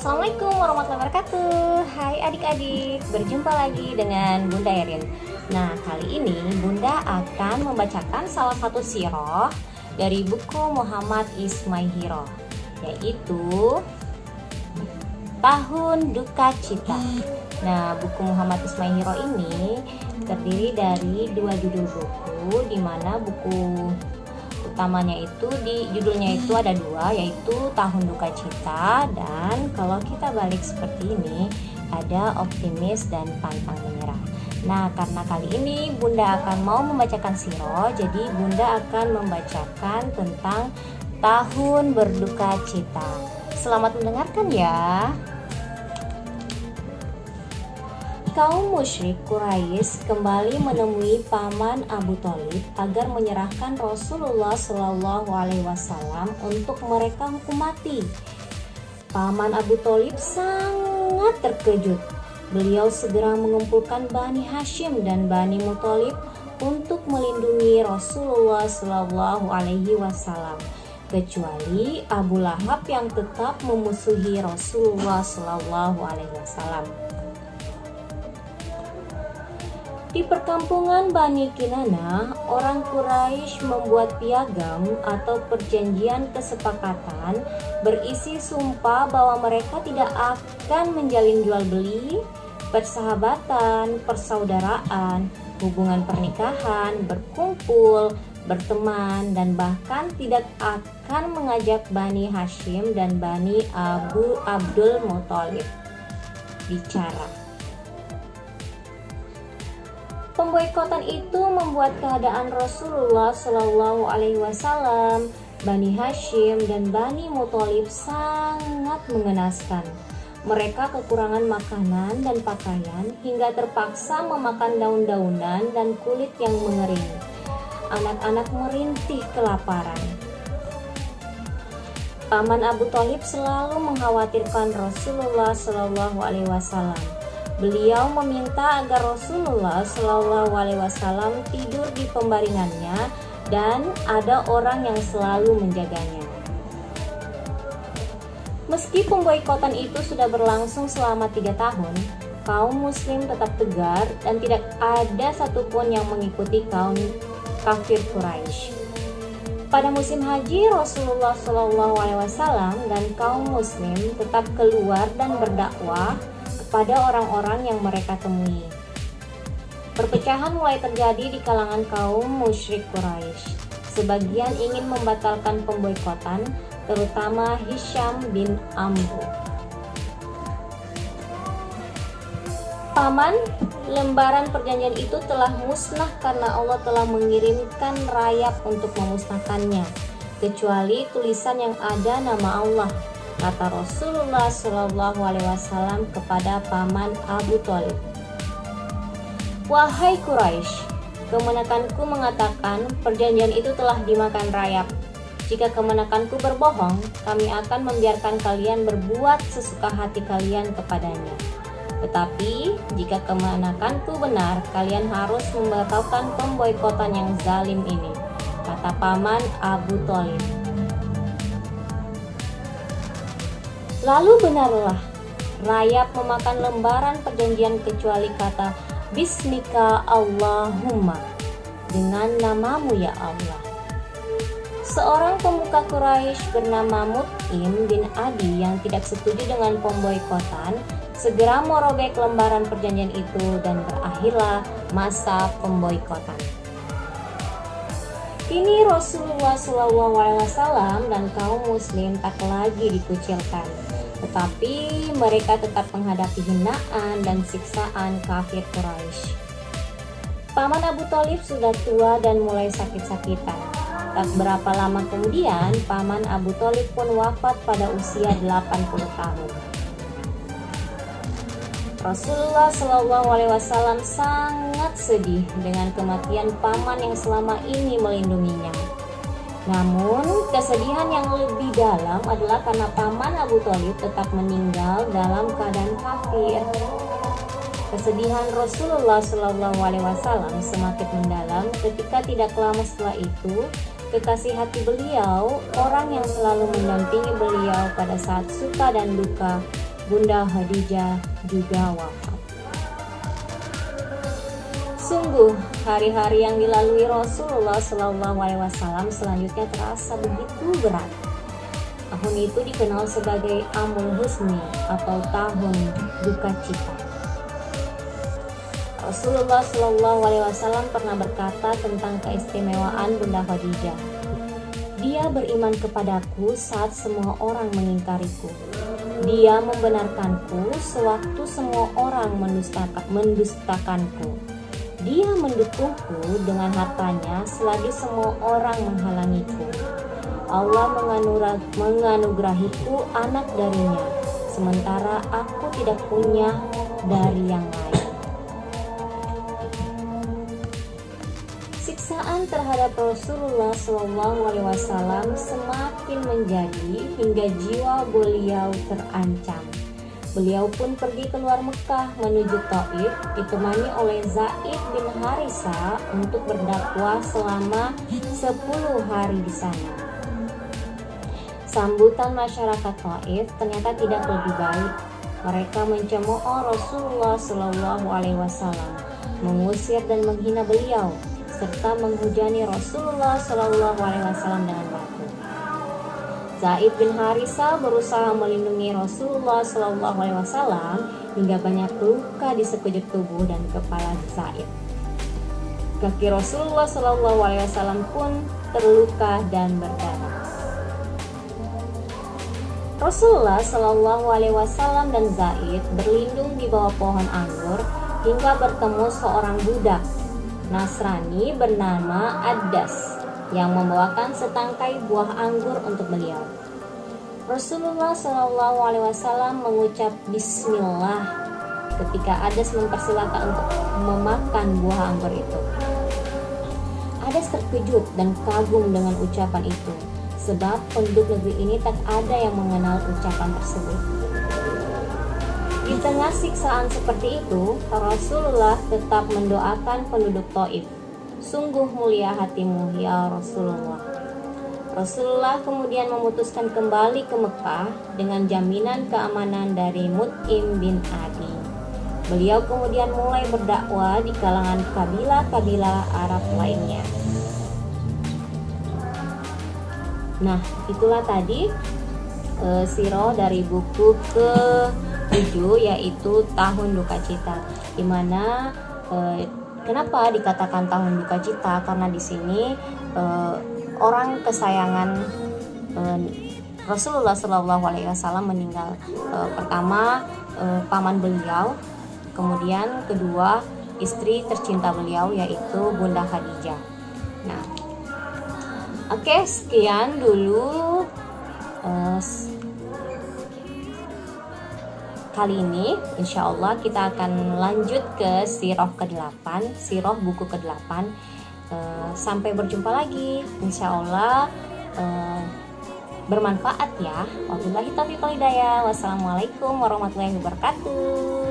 Assalamualaikum warahmatullahi wabarakatuh. Hai adik-adik, berjumpa lagi dengan Bunda Erin. Nah, kali ini Bunda akan membacakan salah satu sirah dari buku Muhammad Ismail, yaitu Tahun Duka Cita. Nah, buku Muhammad Ismail ini terdiri dari dua judul buku, di mana buku utamanya itu judulnya itu ada dua, yaitu Tahun Duka Cita dan kalau kita balik seperti ini ada Optimis dan Pantang Menyerah. Nah, karena kali ini Bunda akan mau membacakan sirah, jadi Bunda akan membacakan tentang Tahun Berduka Cita. Selamat mendengarkan ya. Kaum musyrik Quraisy kembali menemui paman Abu Thalib agar menyerahkan Rasulullah Shallallahu Alaihi Wasallam untuk mereka hukum mati. Paman Abu Thalib sangat terkejut. Beliau segera mengumpulkan Bani Hashim dan Bani Muthalib untuk melindungi Rasulullah Shallallahu Alaihi Wasallam, kecuali Abu Lahab yang tetap memusuhi Rasulullah Shallallahu Alaihi Wasallam. Di perkampungan Bani Kinana, orang Quraisy membuat piagam atau perjanjian kesepakatan berisi sumpah bahwa mereka tidak akan menjalin jual beli, persahabatan, persaudaraan, hubungan pernikahan, berkumpul, berteman, dan bahkan tidak akan mengajak Bani Hashim dan Bani Abdul Muthalib bicara. Pemboikotan itu membuat keadaan Rasulullah Shallallahu Alaihi Wasallam, Bani Hashim dan Bani Muthalib sangat mengenaskan. Mereka kekurangan makanan dan pakaian hingga terpaksa memakan daun-daunan dan kulit yang mengering. Anak-anak merintih kelaparan. Paman Abu Thalib selalu mengkhawatirkan Rasulullah Shallallahu Alaihi Wasallam. Beliau meminta agar Rasulullah Shallallahu Alaihi Wasallam tidur di pembaringannya dan ada orang yang selalu menjaganya. Meski pemboikotan itu sudah berlangsung selama 3 tahun, kaum muslim tetap tegar dan tidak ada satupun yang mengikuti kaum kafir Quraisy. Pada musim haji, Rasulullah Shallallahu Alaihi Wasallam dan kaum muslim tetap keluar dan berdakwah pada orang-orang yang mereka temui. Perpecahan mulai terjadi di kalangan kaum musyrik Quraisy. Sebagian ingin membatalkan pemboikotan, terutama Hisham bin Amr. Paman, lembaran perjanjian itu telah musnah karena Allah telah mengirimkan rayap untuk memusnahkannya, kecuali tulisan yang ada nama Allah, kata Rasulullah Shallallahu Alaihi Wasallam kepada paman Abu Thalib. Wahai Quraisy, kemenakanku mengatakan perjanjian itu telah dimakan rayap. Jika kemenakanku berbohong, kami akan membiarkan kalian berbuat sesuka hati kalian kepadanya. Tetapi jika kemenakanku benar, kalian harus membatalkan pemboikotan yang zalim ini, kata paman Abu Thalib. Lalu benarlah, rayap memakan lembaran perjanjian kecuali kata Bismika Allahumma, dengan namamu ya Allah. Seorang pemuka Quraisy bernama Mut'im bin Adi yang tidak setuju dengan pemboikotan segera merobek lembaran perjanjian itu dan berakhirlah masa pemboikotan. Kini Rasulullah SAW dan kaum muslim tak lagi dikucilkan, tetapi mereka tetap menghadapi hinaan dan siksaan kafir Quraisy. Paman Abu Thalib sudah tua dan mulai sakit-sakitan. Tak berapa lama kemudian, paman Abu Thalib pun wafat pada usia 80 tahun. Rasulullah SAW sangat sedih dengan kematian paman yang selama ini melindunginya. Namun, kesedihan yang lebih dalam adalah karena paman Abu Thalib tetap meninggal dalam keadaan kafir. Kesedihan Rasulullah SAW semakin mendalam ketika tidak lama setelah itu, kekasih hati beliau, orang yang selalu mendampingi beliau pada saat suka dan duka, Bunda Khadijah juga wafat. Sungguh hari-hari yang dilalui Rasulullah SAW selanjutnya terasa begitu berat. Tahun itu dikenal sebagai Amul Husni atau tahun duka cita. Rasulullah SAW pernah berkata tentang keistimewaan Bunda Khadijah. Dia beriman kepadaku saat semua orang mengingkariku. Dia membenarkanku sewaktu semua orang mendustakanku. Dia mendukungku dengan hartanya selagi semua orang menghalangiku. Allah menganugerahiku anak darinya, sementara aku tidak punya dari yang lain. Siksaan terhadap Rasulullah SAW semakin menjadi hingga jiwa beliau terancam. Beliau pun pergi keluar Mekah menuju Taif, ditemani oleh Zaid bin Harisa untuk berdakwah selama 10 hari di sana. Sambutan masyarakat Taif ternyata tidak lebih baik. Mereka mencemooh Rasulullah SAW, mengusir dan menghina beliau, serta menghujani Rasulullah SAW dengan batu. Zaid bin Harisa berusaha melindungi Rasulullah SAW hingga banyak luka di sekujur tubuh dan kepala Zaid. Kaki Rasulullah SAW pun terluka dan berdarah. Rasulullah SAW dan Zaid berlindung di bawah pohon anggur hingga bertemu seorang budak Nasrani bernama Adas yang membawakan setangkai buah anggur untuk beliau. Rasulullah SAW mengucap Bismillah ketika Adas mempersilakan untuk memakan buah anggur itu. Adas terkejut dan kagum dengan ucapan itu, sebab penduduk negeri ini tak ada yang mengenal ucapan tersebut. Di tengah siksaan seperti itu, Rasulullah tetap mendoakan penduduk Taif. Sungguh mulia hatimu ya Rasulullah. Rasulullah kemudian memutuskan kembali ke Mekah dengan jaminan keamanan dari Mut'im bin Adi. Beliau kemudian mulai berdakwah di kalangan kabilah-kabilah Arab lainnya. Nah, itulah tadi sirah dari buku ke-7, yaitu Tahun Duka Cita. Dimana kenapa dikatakan tahun duka cita? Karena di sini orang kesayangan Rasulullah SAW meninggal. Pertama paman beliau, kemudian kedua istri tercinta beliau yaitu Bunda Khadijah. Nah, oke, sekian dulu kali ini. Insya Allah kita akan lanjut ke sirah ke-8, sirah buku ke-8. Sampai berjumpa lagi. Insya Allah bermanfaat ya. Wabillahi taufiq wal hidayah. Wassalamualaikum warahmatullahi wabarakatuh.